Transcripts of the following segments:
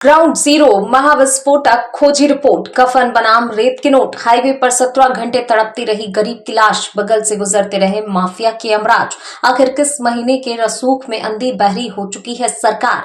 Ground zero महाविस्फोटक खोजी report. कफन बनाम रेत के नोट। हाईवे पर 17 घंटे तड़पती रही गरीब की लाश। बगल से गुजरते रहे माफिया के यमराज। आखिर किस महीने के रसूख में अंधी बहरी हो चुकी है सरकार।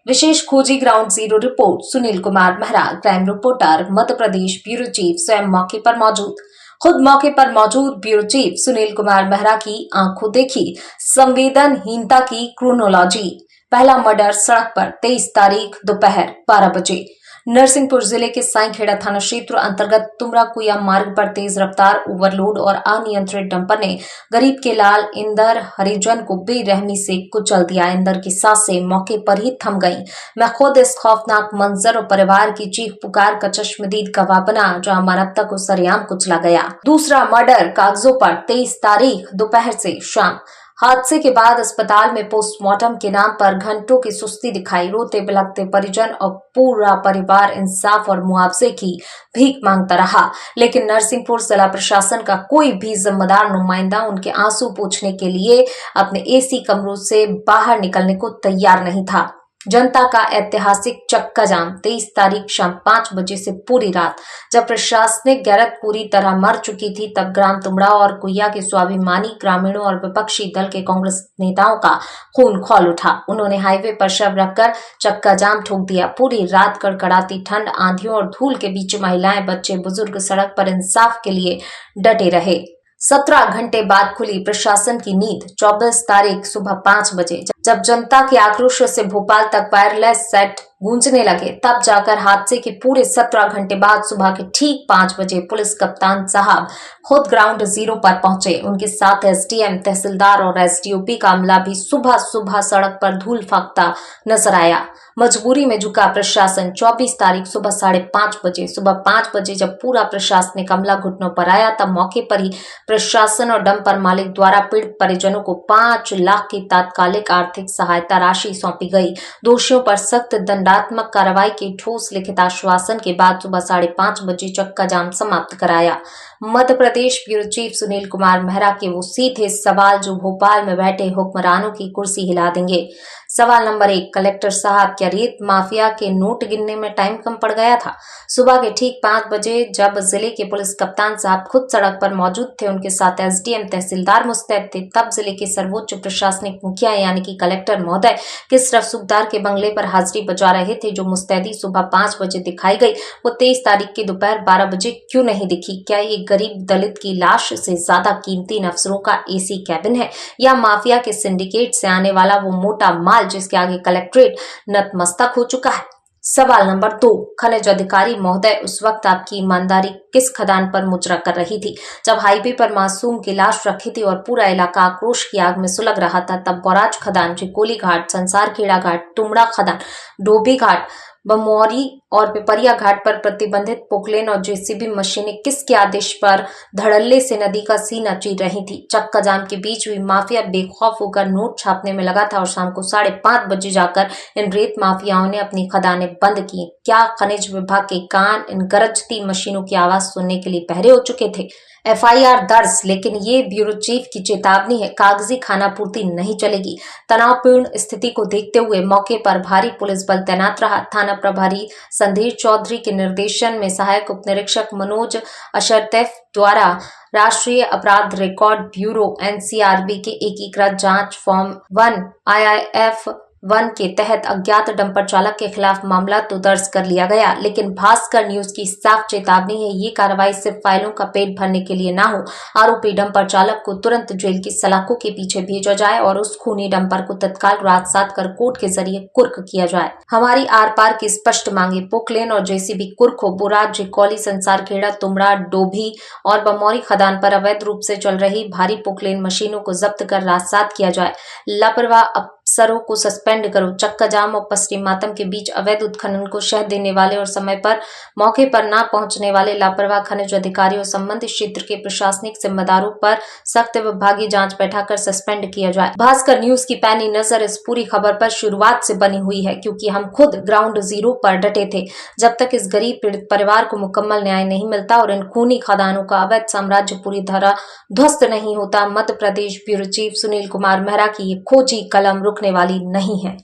विशेष खोजी ground zero report. Sunil Kumar Mehra, crime reporter, Madhya Pradesh bureau chief, स्वयं मौके पर मौजूद। खुद मौके पर मौजूद ब्यूरो चीफ सुनील कुमार मेहरा की आंखों देखी संवेदनहीनता की क्रोनोलॉजी। पहला मर्डर सड़क पर 23 तारीख दोपहर 12 बजे। नरसिंहपुर जिले के साईखेड़ा थाना क्षेत्र अंतर्गत तुमरा कुया मार्ग पर तेज रफ्तार ओवरलोड और अनियंत्रित डंपर ने गरीब के लाल इंदर हरिजन को बेरहमी से कुचल दिया। इंदर की सांसें मौके पर ही थम गईं। मैं खुद इस खौफनाक मंजर और परिवार की चीख पुकार का चश्मदीद गवाह बना, जहां मानवता को सरेआम कुचला गया। दूसरा मर्डर कागजों पर 23 तारीख दोपहर से शाम। हादसे के बाद अस्पताल में पोस्टमार्टम के नाम पर घंटों की सुस्ती दिखाई। रोते बिलखते परिजन और पूरा परिवार इंसाफ और मुआवजे की भीख मांगता रहा, लेकिन नरसिंहपुर जिला प्रशासन का कोई भी जिम्मेदार नुमाइंदा उनके आंसू पोंछने के लिए अपने एसी कमरों से बाहर निकलने को तैयार नहीं था। जनता का ऐतिहासिक चक्का जाम 23 तारीख शाम 5 बजे से पूरी रात। जब प्रशासनिक गैरत पूरी तरह मर चुकी थी, तब ग्राम तुमड़ा और कुइया के स्वाभिमानी ग्रामीणों और विपक्षी दल के कांग्रेस नेताओं का खून खौल उठा। उन्होंने हाईवे पर शव रखकर चक्का जाम ठोक दिया। पूरी रात कड़कड़ाती ठंड, आंधियों और धूल के बीच महिलाएं, बच्चे, बुजुर्ग सड़क पर इंसाफ के लिए डटे रहे। 17 घंटे बाद खुली प्रशासन की नींद। 24 तारीख सुबह 5 बजे जब जनता के आक्रोश से भोपाल तक वायरलेस सेट गूंजने लगे, तब जाकर हादसे के पूरे 17 घंटे बाद सुबह के ठीक 5 बजे पुलिस कप्तान साहब खुद ग्राउंड जीरो पर पहुंचे। उनके साथ एसडीएम, तहसीलदार और एसडीओपी का अमला भी सुबह सुबह सड़क पर धूल फाकता नजर आया। मजबूरी में झुका प्रशासन। 24 तारीख सुबह 5:30 बजे जब पूरा प्रशासनिक अमला घुटनों पर आया, तब मौके पर ही प्रशासन और डंपर मालिक द्वारा पीड़ित परिजनों को 5 लाख की तात्कालिक आर्थिक सहायता राशि सौंपी गई। दोषियों पर सख्त दंडात्मक कार्रवाई के ठोस लिखित आश्वासन के बाद सुबह 5:30 बजे चक्का जाम समाप्त कराया। मध्य प्रदेश ब्यूरो चीफ सुनील कुमार मेहरा के वो सीधे सवाल जो भोपाल में बैठे हुक्मरानों की कुर्सी हिला देंगे। सवाल नंबर 1, कलेक्टर साहब, क्या रेत माफिया के नोट गिनने में टाइम कम पड़ गया था? सुबह के ठीक 5 बजे जब जिले के पुलिस कप्तान साहब खुद सड़क पर मौजूद थे, उनके साथ एसडीएम, तहसीलदार मुस्तैद थे, तब जिले के सर्वोच्च प्रशासनिक मुखिया यानी कि कलेक्टर महोदय किस रसूखदार के बंगले पर हाजिरी बजा रहे थे? जो मुस्तैदी सुबह 5 बजे दिखाई गई, वो 23 तारीख की दोपहर 12 बजे क्यों नहीं दिखी? क्या ये गरीब दलित की लाश से ज्यादा कीमती इन अफसरों का एसी कैबिन है, या माफिया के सिंडिकेट से आने वाला वो मोटा माल जिसके आगे कलेक्ट्रेट नतमस्तक हो चुका है? सवाल नंबर 2, खनिज अधिकारी महोदय, उस वक्त आपकी ईमानदारी किस खदान पर मुजरा कर रही थी जब हाईवे पर मासूम की लाश रखी थी और पूरा इलाका आक्रोश की आग में सुलग रहा था? तब बौराज खदान, चिकोली घाट, संसार खेड़ा घाट, तुमड़ा खदान, डोभी घाट, बमौरी और पिपरिया घाट पर प्रतिबंधित पोकलेन और जेसीबी मशीनें किसके आदेश पर धड़ल्ले से नदी का सीना चीर रही थी? चक्का जाम के बीच भी माफिया बेखौफ होकर नोट छापने में लगा था और शाम को 5:30 बजे जाकर इन रेत माफियाओं ने अपनी खदानें बंद की। क्या खनिज विभाग के कान इन गरजती मशीनों की आवाज सुनने के लिए बहरे हो चुके थे? एफआईआर दर्ज, लेकिन ये ब्यूरो चीफ की चेतावनी है, कागजी खानापूर्ति नहीं चलेगी। तनावपूर्ण स्थिति को देखते हुए मौके पर भारी पुलिस बल तैनात रहा। थाना प्रभारी संधीर चौधरी के निर्देशन में सहायक उप निरीक्षक मनोज अशरतैफ द्वारा राष्ट्रीय अपराध रिकॉर्ड ब्यूरो एनसीआरबी के एकीकृत जांच फॉर्म 1 IIF 1 के तहत अज्ञात डंपर चालक के खिलाफ मामला तो दर्ज कर लिया गया, लेकिन भास्कर न्यूज की साफ चेतावनी है, ये कार्रवाई सिर्फ फाइलों का पेट भरने के लिए ना हो। आरोपी डंपर चालक को तुरंत जेल की सलाखों के पीछे भेजा जाए और उस खूनी डंपर को तत्काल राजसात कर कोर्ट के जरिए कुर्क किया जाए। हमारी आर पार की स्पष्ट मांगे, पोकलेन और जेसीबी कुर्क हो, बोराज, जिकौली, संसार खेड़ा, तुमड़ा, डोभी और बमौरी खदान पर अवैध रूप से चल रही भारी पोकलेन मशीनों को जब्त कर राजसात किया जाए। लापरवाह अफसरों को सस्पेंड करो। चक्का जाम और पश्चिम मातम के बीच अवैध उत्खनन को शह देने वाले और समय पर मौके पर न पहुंचने वाले लापरवाह खनिज अधिकारियों, संबंधित क्षेत्र के प्रशासनिक जिम्मेदारों पर सख्त विभागीय जांच बैठाकर सस्पेंड किया जाए। भास्कर न्यूज की पैनी नजर इस पूरी खबर पर शुरुआत से बनी हुई है, क्योंकि हम खुद ग्राउंड जीरो पर डटे थे। जब तक इस गरीब पीड़ित परिवार को मुकम्मल न्याय नहीं मिलता और इन खूनी खदानों का अवैध साम्राज्य पूरी तरह ध्वस्त नहीं होता, मध्य प्रदेश ब्यूरो चीफ सुनील कुमार मेहरा की ये खोजी कलम रुकने वाली नहीं है।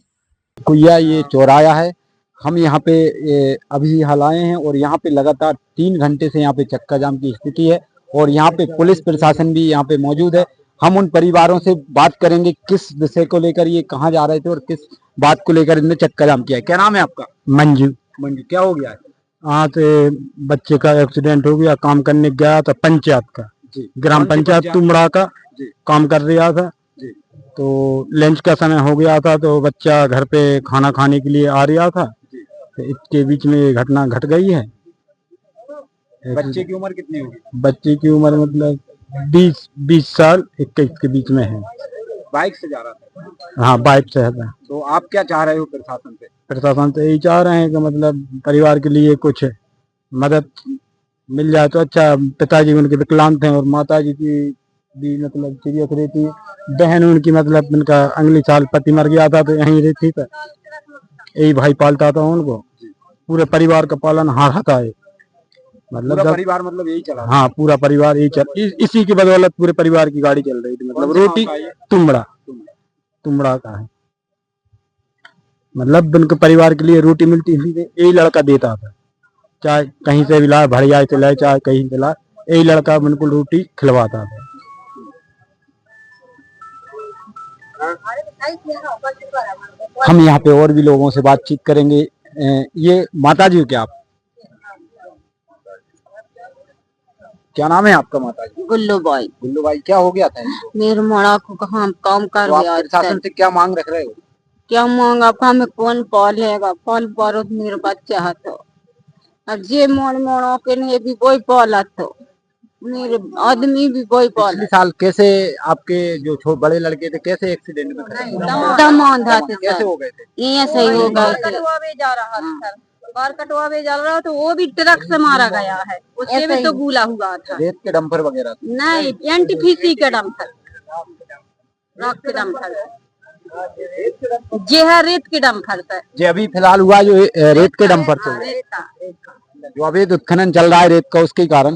कुइया ये चौराया है, हम यहाँ पे अभी हाल आए हैं और यहाँ पे लगातार 3 घंटे से यहाँ पे चक्का जाम की स्थिति है और यहाँ पे पुलिस प्रशासन भी यहाँ पे मौजूद है। हम उन परिवारों से बात करेंगे किस विषय को लेकर ये कहाँ जा रहे थे और किस बात को लेकर इनने चक्का जाम किया है। क्या नाम है आपका? मंजू। मंजू, क्या हो गया है? हाँ तो बच्चे का एक्सीडेंट हो गया, काम करने गया था पंचायत का, जी, ग्राम कौन सी पंचायत तुमड़ा का जी काम कर रहा था। जी तो लंच का समय हो गया था तो बच्चा घर पे खाना खाने के लिए आ रहा था, जी। तो इसके बीच में ये घटना घट गई है। बच्चे की उम्र कितनी होगी? बच्चे की उम्र मतलब 20 साल 21 के बीच में है। बाइक से जा रहा था? हाँ बाइक से है। तो आप क्या चाह रहे हो प्रशासन से? प्रशासन से यही चाह रहे हैं कि मतलब परिवार के लिए कुछ मदद मिल जाए तो अच्छा। पिताजी उनके विकलांग थे और माताजी की भी मतलब सीरियस रहती है। बहन उनकी मतलब उनका अगले साल पति मर गया था तो यहीं रहती था, यही भाई पालता था उनको। पूरे परिवार का पालन हाथ है, मतलब पूरा परिवार मतलब यही चला? हाँ पूरा परिवार यही इसी की बदौलत पूरे परिवार की गाड़ी चल रही थी। मतलब रोटी तुमड़ा तुमड़ा का है, मतलब उनके परिवार के लिए रोटी मिलती थी, यही लड़का देता था। चाहे कहीं से भी लाए, भड़िया से लाए, चाहे कहीं से लाए, यही लड़का बिल्कुल रोटी खिलवाता था। हम यहाँ पे और भी लोगों से बातचीत करेंगे। ये माता जी क्या आप? क्या नाम है आपका माता जी? गुल्लू बाई। गुल्लू भाई, क्या हो गया था इनको? मेरे मोड़ा को कहाँ काम कर तो आप रहा प्रशासन से क्या मांग रख रहे हो? क्या मांगा हमें कौन पालेगा? पाल पारो मेरे बच्चा है तो अब जे मोड़ मोड़ो के नहीं भी कोई पाला तो मेरे आदमी भी कोई पाला। पिछले साल कैसे आपके जो बड़े लड़के थे कैसे एक्सीडेंट में खड़े? दमान था कैसे हो गए थे? ये सही हो गए थे। जा रहा था, बाल कटवावे जा रहा तो वो भी ट्रक से मारा गया है, उससे भी तो गुला हुआ था। रेत के डंपर वगैरह? नहीं एनटीपीसी के डंपर, ट्रक के डंपर जे है रेत के डंपर से। जी, अभी फिलहाल हुआ जो रेत के डंपर से जो अवैध उत्खनन चल रहा है रेत का, उसके कारण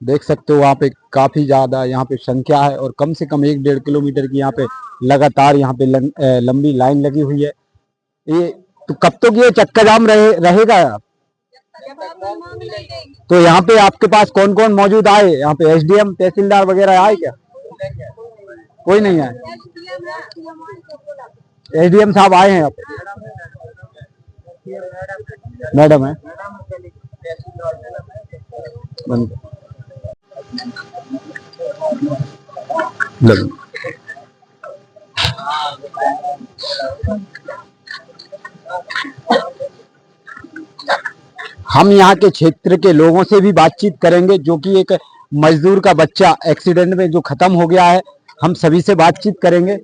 देख सकते हो वहाँ पे काफी ज्यादा यहाँ पे संख्या है और कम से कम 1-1.5 किलोमीटर की यहाँ पे लगातार यहाँ पे लंबी लाइन लगी हुई है। ये तो कब तक ये चक्का जाम रहेगा आप? तो यहाँ पे आपके पास कौन कौन मौजूद आए? यहाँ पे एसडीएम तहसीलदार वगैरह आए क्या? कोई नहीं आए? एसडीएम साहब आए हैं? आप मैडम है बंद हम यहाँ के क्षेत्र के लोगों से भी बातचीत करेंगे, जो कि एक मजदूर का बच्चा एक्सीडेंट में जो खत्म हो गया है, हम सभी से बातचीत करेंगे।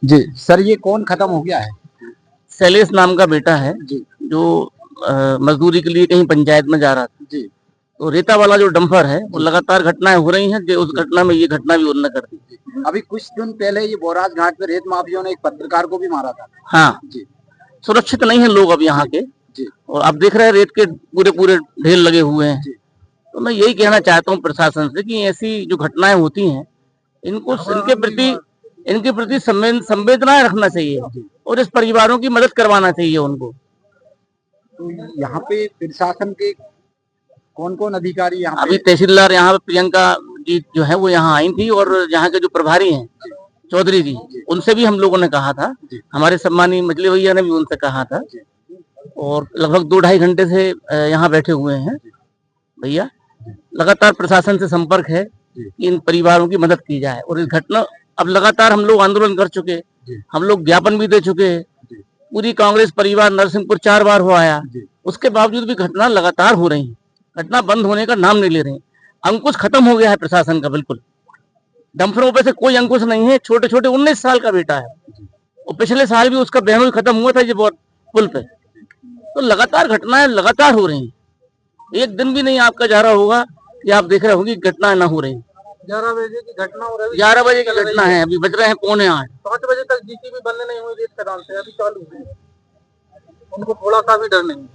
जी सर, ये कौन खत्म हो गया है? शैलेश नाम का बेटा है जी, जो मजदूरी के लिए कहीं पंचायत में जा रहा था। जी, तो रेता वाला जो डंपर है वो लगातार घटनाएं हो रही हैं कि उस घटना में ये घटना भी उन्होंने कर दी। अभी कुछ दिन पहले ये बोराज घाट पे रेत माफियों ने एक पत्रकार को भी मारा था। हाँ जी, सुरक्षित नहीं है लोग अब यहाँ के। जी, और आप देख रहे हैं रेत के पूरे पूरे ढेर लगे हुए हैं। जी। तो मैं यही कहना चाहता हूँ प्रशासन से कि ऐसी जो घटनाएं होती हैं इनको इनके प्रति संवेदनाएं रखना चाहिए और इस परिवारों की मदद करवाना चाहिए उनको। तो यहाँ पे प्रशासन के कौन कौन अधिकारी यहाँ अभी तहसीलदार यहाँ पे प्रियंका जी जो है वो यहाँ आई थी और यहाँ के जो प्रभारी हैं चौधरी जी, उनसे भी हम लोगों ने कहा था, हमारे सम्मानीय मछली भैया ने भी उनसे कहा था और लगभग 2-2.5 घंटे से यहाँ बैठे हुए हैं भैया। लगातार प्रशासन से संपर्क है कि इन परिवारों की मदद की जाए। और इस घटना अब लगातार हम लोग आंदोलन कर चुके, हम लोग ज्ञापन भी दे चुके, पूरी कांग्रेस परिवार नरसिंहपुर 4 बार हो आया, उसके बावजूद भी घटना लगातार हो रही है, घटना बंद होने का नाम नहीं ले रही। अंकुश खत्म हो गया है प्रशासन का, बिल्कुल डंफरों पे से कोई अंकुश नहीं है। छोटे छोटे 19 साल का बेटा है और पिछले साल भी उसका बहनोई खत्म हुआ था ये पुल पे। तो लगातार घटनाएं लगातार हो रही हैं, एक दिन भी नहीं आपका जा रहा होगा कि आप देख रहे होंगे घटनाएं ना हो रही। 11 बजे की घटना हो रही है। 11 बजे की घटना है, अभी बज रहे हैं 7:45। 5 बजे तक जीसीबी बंद नहीं हुई रेत खदान से, अभी चालू है। उनको थोड़ा सा भी डर नहीं।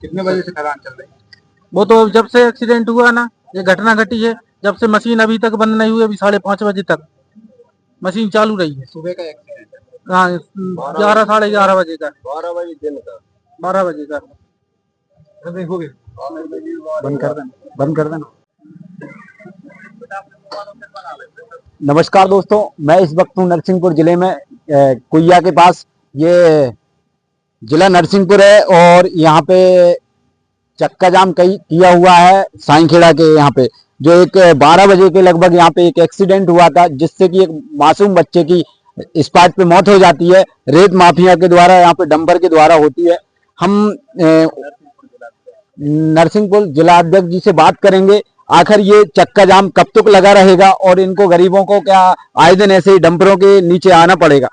कितने बजे से खदान चल रही है? वो तो जब से एक्सीडेंट हुआ ना, ये घटना घटी है, जब से मशीन अभी तक बंद नहीं हुई, अभी 5:30 बजे तक मशीन चालू रही है। सुबह का एक्सीडेंट है? हाँ 11 साढ़े 11 बजे का 12 बजे दिन का 12 बजे का देखोगे बंद कर देना। नमस्कार दोस्तों, मैं इस वक्त हूँ नरसिंहपुर जिले में कुइया के पास। ये जिला नरसिंहपुर है और यहाँ पे चक्का जाम किया हुआ है साईंखेड़ा के यहाँ पे, जो एक 12 बजे के लगभग यहाँ पे एक एक्सीडेंट हुआ था, जिससे कि एक मासूम बच्चे की स्पॉट पे मौत हो जाती है। रेत माफिया के द्वारा, यहाँ पे डंपर के द्वारा होती है। हम नरसिंहपुर जिला अध्यक्ष जी से बात करेंगे, आखिर ये चक्का जाम कब तक लगा रहेगा और इनको गरीबों को क्या आए दिन ऐसे ही डंपरों के नीचे आना पड़ेगा।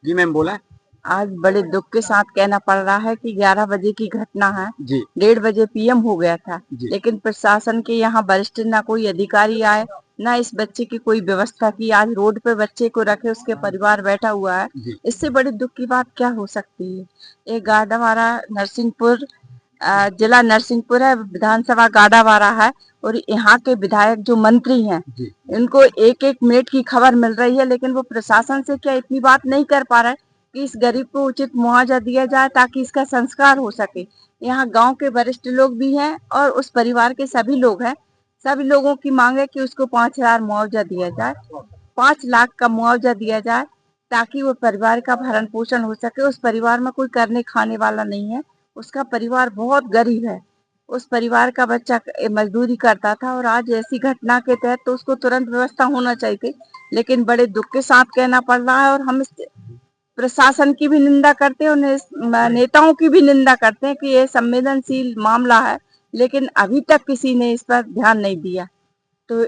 जी मैम बोला। आज बड़े दुख के साथ कहना पड़ रहा है कि 11 बजे की घटना है जी। 1:30 बजे PM हो गया था, लेकिन प्रशासन के यहाँ वरिष्ठ ना कोई अधिकारी आए, ना इस बच्चे की कोई व्यवस्था की। आज रोड पे बच्चे को रखे उसके परिवार बैठा हुआ है, इससे बड़ी दुख की बात क्या हो सकती है। एक गाडावारा नरसिंहपुर जिला नरसिंहपुर है, विधानसभा गाडावारा है, और यहाँ के विधायक जो मंत्री हैं इनको एक एक मिनट की खबर मिल रही है, लेकिन वो प्रशासन से क्या इतनी बात नहीं कर पा रहे कि इस गरीब को उचित मुआवजा दिया जाए ताकि इसका संस्कार हो सके। यहाँ गांव के वरिष्ठ लोग भी हैं और उस परिवार के सभी लोग हैं। सभी लोगों की मांग है कि उसको 5,000 मुआवजा दिया जाए, 5 लाख का मुआवजा दिया जाए ताकि वो परिवार का भरण पोषण हो सके। उस परिवार में कोई करने खाने वाला नहीं है, उसका परिवार बहुत गरीब है। उस परिवार का बच्चा मजदूरी करता था और आज ऐसी घटना के तहत तो उसको तुरंत व्यवस्था होना चाहिए, लेकिन बड़े दुख के साथ कहना पड़ रहा है। और हम प्रशासन की भी निंदा करते हैं और नेताओं की भी निंदा करते हैं कि ये संवेदनशील मामला है, लेकिन अभी तक किसी ने इस पर ध्यान नहीं दिया। तो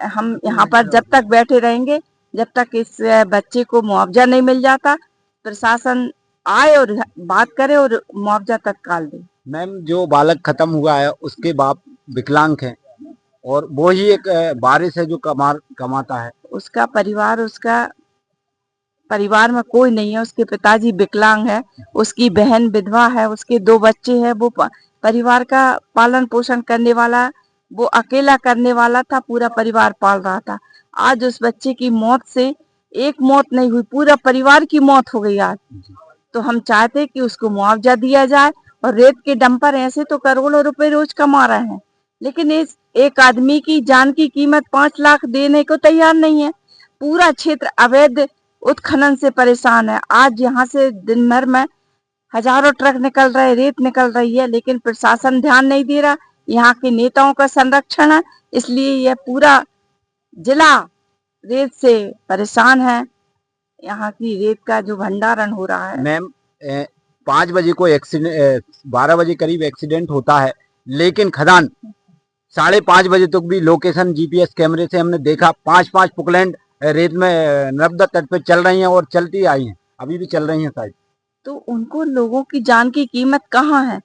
हम यहाँ पर जब तक बैठे रहेंगे जब तक इस बच्चे को मुआवजा नहीं मिल जाता। प्रशासन आए और बात करे और मुआवजा तत्काल दे। मैम, जो बालक खत्म हुआ है उसके बाप विकलांग हैं और वो ही एक बारिश है जो कमाता है। उसका परिवार में कोई नहीं है, उसके पिताजी विकलांग है, उसकी बहन विधवा है, उसके 2 बच्चे हैं। वो परिवार का पालन पोषण करने वाला, वो अकेला करने वाला था, पूरा परिवार पाल रहा था। आज उस बच्चे की मौत से एक मौत नहीं हुई, पूरा परिवार की मौत हो गई आज। तो हम चाहते कि उसको मुआवजा दिया जाए। और रेत के डंपर ऐसे तो करोड़ों रुपए रोज कमा रहे हैं, लेकिन इस एक आदमी की जान की कीमत 5 लाख देने को तैयार नहीं है। पूरा क्षेत्र अवैध उत्खनन से परेशान है। आज यहाँ से दिन भर में हजारों ट्रक निकल रहे, रेत निकल रही है, लेकिन प्रशासन ध्यान नहीं दे रहा। यहाँ के नेताओं का संरक्षण है, इसलिए यह पूरा जिला रेत से परेशान है। यहाँ की रेत का जो भंडारण हो रहा है। मैम, 5 बजे को एक्सीडेंट, 12 बजे करीब एक्सीडेंट होता है, लेकिन खदान 5:30 बजे तक भी लोकेशन GPS कैमरे से हमने देखा 5-5 पुकलैंड रेत में नर्मदा तट पे चल रही हैं और चलती आई हैं, अभी भी चल रही हैं शायद। तो उनको लोगों की जान की कीमत कहाँ है?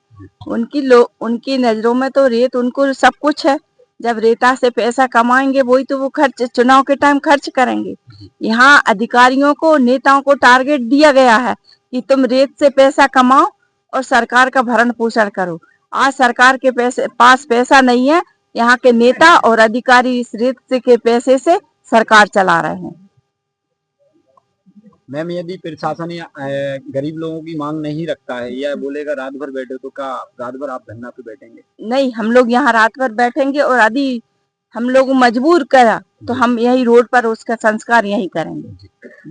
उनकी नजरों में तो रेत उनको सब कुछ है। जब रेता से पैसा कमाएंगे वही तो वो खर्च चुनाव के टाइम खर्च करेंगे। यहाँ अधिकारियों को, नेताओं को टारगेट दिया गया है कि तुम रेत से पैसा कमाओ और सरकार का भरण पोषण करो। आज सरकार के पास पैसा नहीं है, यहाँ के नेता और अधिकारी इस रेत के पैसे से सरकार चला रहे हैं। मैम, यदि प्रशासन गरीब लोगों की मांग नहीं रखता है या बोलेगा रात भर बैठे, तो क्या रात भर आप धरना पे बैठेंगे? नहीं, हम लोग यहाँ रात भर बैठेंगे और यदि हम लोग मजबूर करा तो हम यही रोड पर उसका संस्कार यही करेंगे।